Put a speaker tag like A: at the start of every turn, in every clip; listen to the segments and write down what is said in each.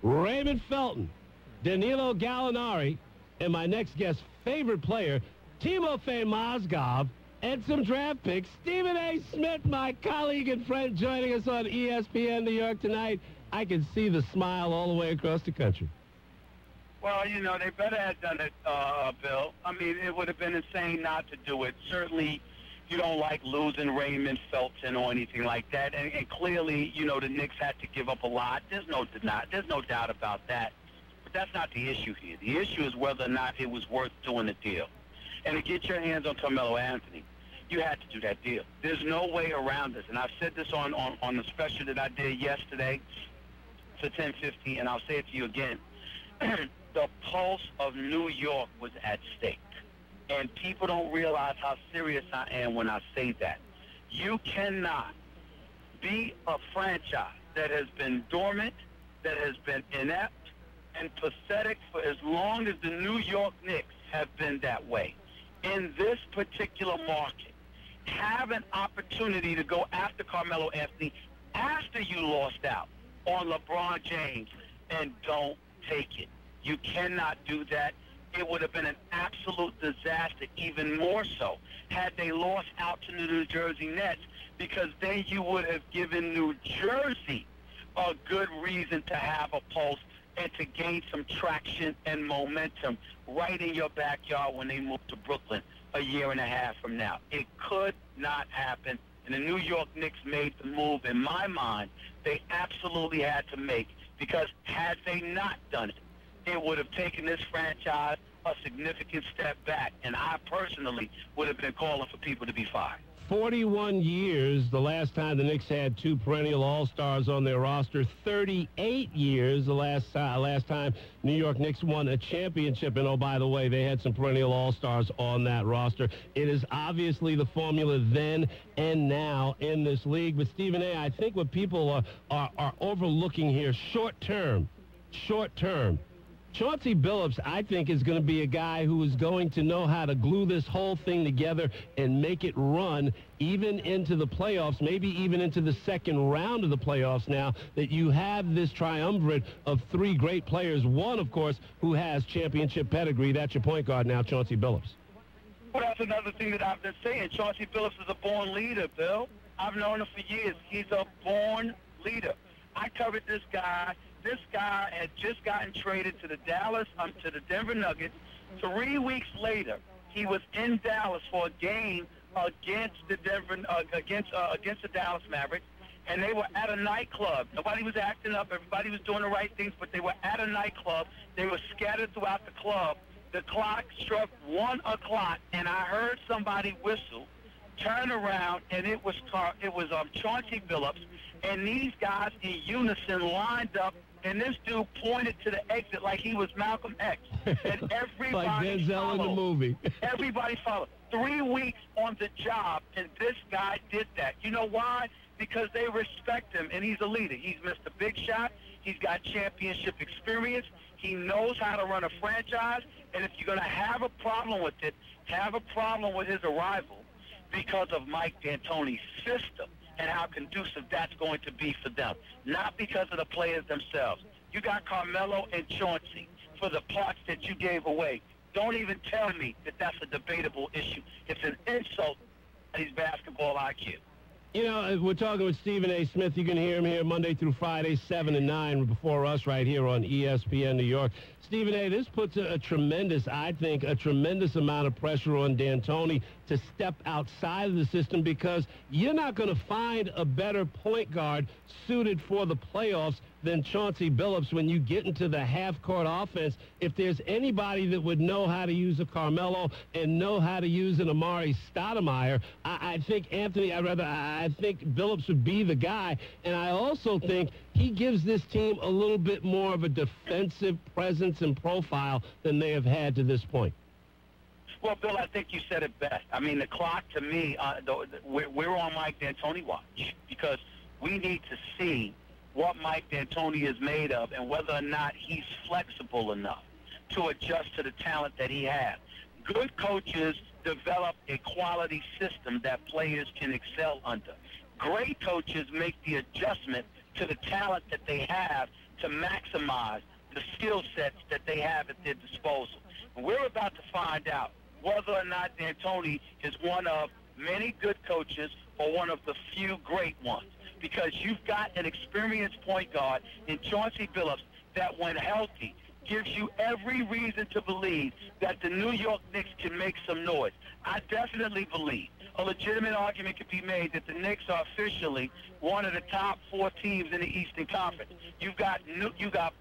A: Raymond Felton, Danilo Gallinari, and my next guest's favorite player, Timofey Mozgov, and some draft picks. Stephen A. Smith, my colleague and friend, joining us on ESPN New York tonight. I can see the smile all the way across the country.
B: Well, you know, they better have done it, Bill. I mean, it would have been insane not to do it. Certainly, you don't like losing Raymond Felton or anything like that. And clearly, you know, the Knicks had to give up a lot. There's no doubt about that. But that's not the issue here. The issue is whether or not it was worth doing the deal. And to get your hands on Carmelo Anthony, you had to do that deal. There's no way around this. And I've said this on the special that I did yesterday for 10:50, and I'll say it to you again. The pulse of New York was at stake. And people don't realize how serious I am when I say that. You cannot be a franchise that has been dormant, that has been inept and pathetic for as long as the New York Knicks have been that way. In this particular market, have an opportunity to go after Carmelo Anthony after you lost out on LeBron James, and don't take it. You cannot do that. It would have been an absolute disaster, even more so, had they lost out to the New Jersey Nets, because then you would have given New Jersey a good reason to have a pulse and to gain some traction and momentum right in your backyard when they move to Brooklyn a year and a half from now. It could not happen, and the New York Knicks made the move, in my mind, they absolutely had to make, because had they not done it, it would have taken this franchise a significant step back, and I personally would have been calling for people to be fired.
A: 41 years, the last time the Knicks had two perennial All-Stars on their roster. 38 years, the last time New York Knicks won a championship. And, oh, by the way, they had some perennial All-Stars on that roster. It is obviously the formula then and now in this league. But, Stephen A., I think what people are overlooking here, short-term, Chauncey Billups, I think, is going to be a guy who is going to know how to glue this whole thing together and make it run even into the playoffs, maybe even into the second round of the playoffs now that you have this triumvirate of three great players. One, of course, who has championship pedigree. That's your point guard now, Chauncey Billups.
B: Well, that's another thing that I've been saying. Chauncey Billups is a born leader, Bill. I've known him for years. He's a born leader. I covered this guy. This guy had just gotten traded to the Denver Nuggets. 3 weeks later, he was in Dallas for a game against the against the Dallas Mavericks, and they were at a nightclub. Nobody was acting up. Everybody was doing the right things, but they were at a nightclub. They were scattered throughout the club. The clock struck 1 o'clock, and I heard somebody whistle, turn around, and it was Chauncey Billups, and these guys in unison lined up. And this dude pointed to the exit like he was Malcolm X. And everybody
A: like Denzel
B: followed.
A: In the movie.
B: Everybody followed. 3 weeks on the job, and this guy did that. You know why? Because they respect him, and he's a leader. He's Mr. Big Shot. He's got championship experience. He knows how to run a franchise. And if you're going to have a problem with it, have a problem with his arrival because of Mike D'Antoni's system and how conducive that's going to be for them, not because of the players themselves. You got Carmelo and Chauncey for the parts that you gave away. Don't even tell me that that's a debatable issue. It's an insult to his basketball IQ.
A: You know, we're talking with Stephen A. Smith. You can hear him here Monday through Friday, 7 and 9, before us right here on ESPN New York. Stephen A., this puts a tremendous amount of pressure on D'Antoni to step outside of the system, because you're not going to find a better point guard suited for the playoffs than Chauncey Billups when you get into the half-court offense. If there's anybody that would know how to use a Carmelo and know how to use an Amari Stoudemire, I think Billups would be the guy. And I also think he gives this team a little bit more of a defensive presence and profile than they have had to this point.
B: Well, Bill, I think you said it best. I mean, the clock, to me, we're on Mike D'Antoni watch, because we need to see what Mike D'Antoni is made of and whether or not he's flexible enough to adjust to the talent that he has. Good coaches develop a quality system that players can excel under. Great coaches make the adjustment to the talent that they have to maximize the skill sets that they have at their disposal. And we're about to find out whether or not D'Antoni is one of many good coaches or one of the few great ones. Because you've got an experienced point guard in Chauncey Billups that, when healthy, gives you every reason to believe that the New York Knicks can make some noise. I definitely believe a legitimate argument could be made that the Knicks are officially one of the top 4 teams in the Eastern Conference. You've got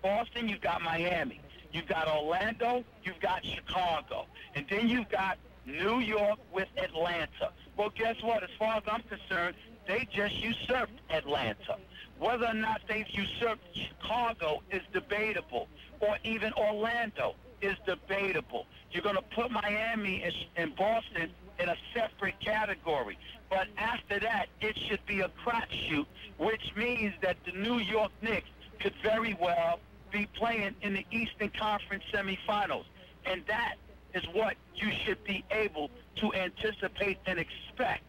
B: Boston, you've got Miami, you've got Orlando, you've got Chicago, and then you've got New York with Atlanta. Well, guess what? As far as I'm concerned, they just usurped Atlanta. Whether or not they've usurped Chicago is debatable, or even Orlando is debatable. You're going to put Miami and Boston in a separate category. But after that, it should be a crapshoot, which means that the New York Knicks could very well be playing in the Eastern Conference semifinals. And that is what you should be able to anticipate and expect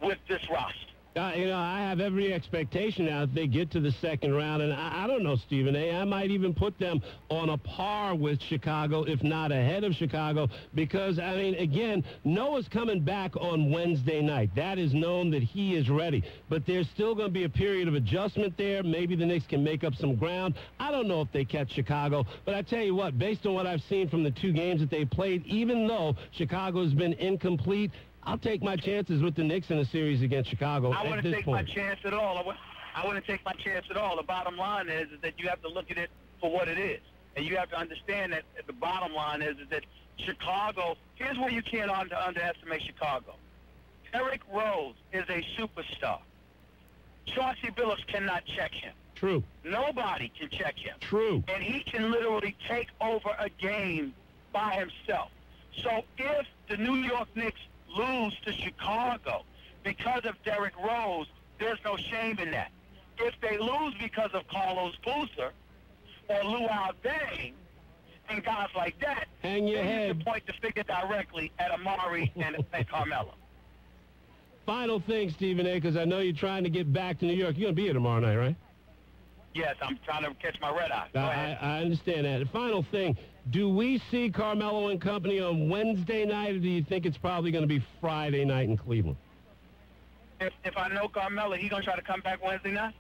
B: with this roster.
A: I have every expectation now that they get to the second round, and I don't know, Stephen A. I might even put them on a par with Chicago, if not ahead of Chicago, because, I mean, again, Noah's coming back on Wednesday night. That is known that he is ready, but there's still going to be a period of adjustment there. Maybe the Knicks can make up some ground. I don't know if they catch Chicago, but I tell you what, based on what I've seen from the 2 games that they played, even though Chicago has been incomplete, I'll take my chances with the Knicks in a series against Chicago at this point.
B: I wouldn't take my chance at all. I wouldn't take my chance at all. The bottom line is that you have to look at it for what it is. And you have to understand that the bottom line is that Chicago, here's where you can't underestimate Chicago. Derrick Rose is a superstar. Chauncey Billups cannot check him.
A: True.
B: Nobody can check him.
A: True.
B: And he can literally take over a game by himself. So if the New York Knicks lose to Chicago because of Derrick Rose, there's no shame in that. If they lose because of Carlos Boozer or Luau Deng and guys like that,
A: hang your head.
B: You can point the finger directly at Amari and Carmelo.
A: Final thing, Stephen A., because I know you're trying to get back to New York. You're going to be here tomorrow night, right?
B: Yes, I'm trying to catch my red eye.
A: I understand that. The final thing, do we see Carmelo and company on Wednesday night, or do you think it's probably going to be Friday night in Cleveland?
B: If I know Carmelo, he's going to try to come back Wednesday night?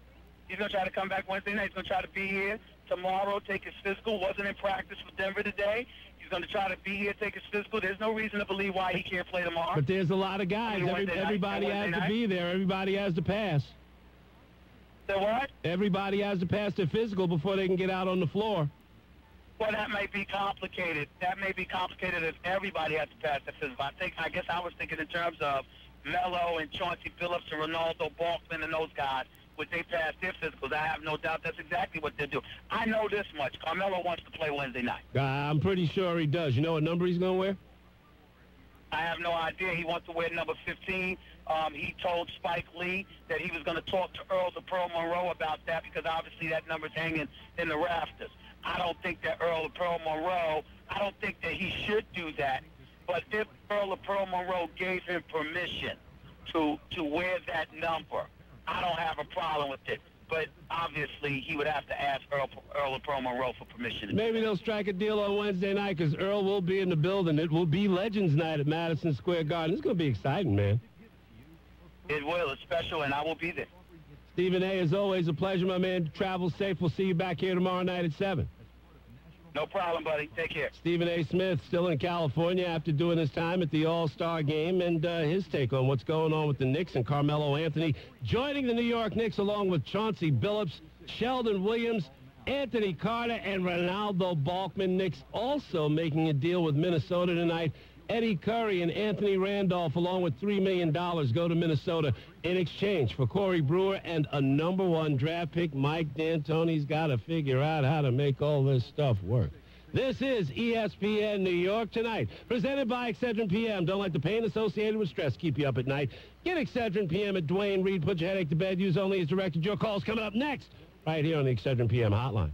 B: He's going to try to come back Wednesday night. He's going to try to be here tomorrow, take his physical. Wasn't in practice with Denver today. He's going to try to be here, take his physical. There's no reason to believe why he can't play tomorrow.
A: But there's a lot of guys. Everybody has to be there. Everybody has to pass.
B: So what?
A: Everybody has to pass their physical before they can get out on the floor.
B: Well, that may be complicated. That may be complicated if everybody has to pass their physical. I guess I was thinking in terms of Melo and Chauncey Billups and Ronaldo Balkman and those guys. Would they pass their physicals? I have no doubt that's exactly what they'll do. I know this much. Carmelo wants to play Wednesday night.
A: I'm pretty sure he does. You know what number he's going to wear?
B: I have no idea. He wants to wear number 15. He told Spike Lee that he was going to talk to Earl the Pearl Monroe about that because obviously that number's hanging in the rafters. I don't think that Earl the Pearl Monroe, I don't think that he should do that. But if Earl the Pearl Monroe gave him permission to wear that number, I don't have a problem with it. But obviously, he would have to ask Earl the Pearl Monroe for permission.
A: Maybe they'll strike a deal on Wednesday night because Earl will be in the building. It will be Legends Night at Madison Square Garden. It's going to be exciting, man.
B: It will. It's special, and I will be there.
A: Stephen A., as always, a pleasure, my man. Travel safe. We'll see you back here tomorrow night at 7.
B: No problem, buddy. Take care.
A: Stephen A. Smith, still in California after doing his time at the All-Star Game, and his take on what's going on with the Knicks and Carmelo Anthony joining the New York Knicks along with Chauncey Billups, Sheldon Williams, Anthony Carter, and Ronaldo Balkman. Knicks also making a deal with Minnesota tonight. Eddie Curry and Anthony Randolph, along with $3 million, go to Minnesota in exchange for Corey Brewer and a #1 draft pick. Mike D'Antoni's got to figure out how to make all this stuff work. This is ESPN New York Tonight, presented by Excedrin PM. Don't let the pain associated with stress keep you up at night. Get Excedrin PM at Dwayne Reed. Put your headache to bed. Use only as directed. Your call's coming up next, right here on the Excedrin PM hotline.